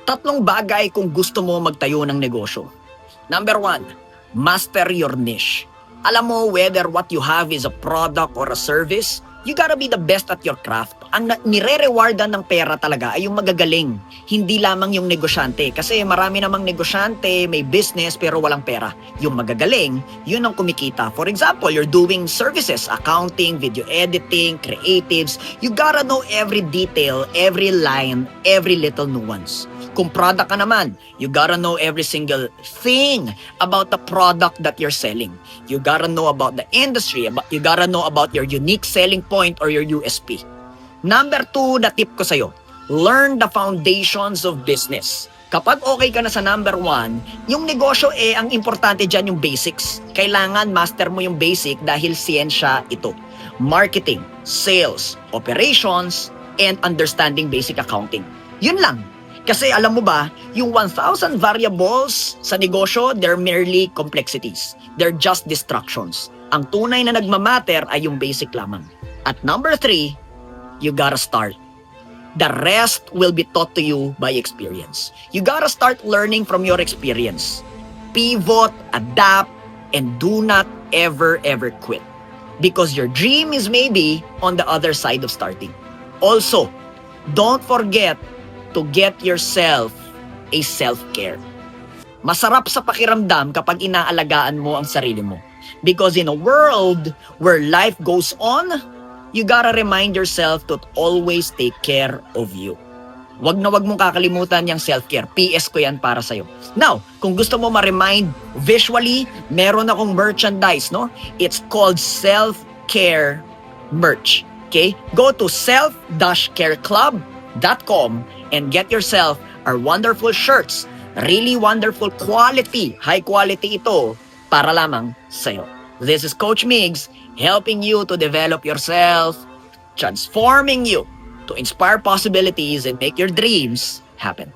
Tatlong bagay kung gusto mo magtayo ng negosyo. Number one, master your niche. Alam mo, whether what you have is a product or a service, you gotta be the best at your craft. Ang nire-rewardan ng pera talaga ay yung magagaling, hindi lamang yung negosyante. Kasi marami namang negosyante, may business pero walang pera. Yung magagaling, yun ang kumikita. For example, you're doing services, accounting, video editing, creatives. You gotta know every detail, every line, every little nuance. Kung product ka naman, you gotta know every single thing about the product that you're selling. You gotta know about the industry, you gotta know about your unique selling point or your USP. Number two na tip ko sa'yo, learn the foundations of business. Kapag okay ka na sa number one, yung negosyo ang importante dyan yung basics. Kailangan master mo yung basic dahil siyensya ito. Marketing, sales, operations, and understanding basic accounting. Yun lang. Kasi alam mo ba, yung 1,000 variables sa negosyo, they're merely complexities. They're just distractions. Ang tunay na nagmamatter ay yung basic lamang. At number three, you gotta start. The rest will be taught to you by experience. You gotta start learning from your experience. Pivot, adapt, and do not ever quit. Because your dream is maybe on the other side of starting. Also, don't forget to get yourself a self-care. Masarap sa pakiramdam kapag inaalagaan mo ang sarili mo. Because in a world where life goes on, you gotta remind yourself to always take care of you. Wag na wag mong kakalimutan yung self-care. PS ko yan para sa'yo. Now, kung gusto mo ma-remind visually, meron akong merchandise, no? It's called Self-Care Merch. Okay? Go to self-careclub.com and get yourself our wonderful shirts. Really wonderful quality. High quality ito para lamang sa'yo. This is Coach Migs helping you to develop yourself, transforming you to inspire possibilities and make your dreams happen.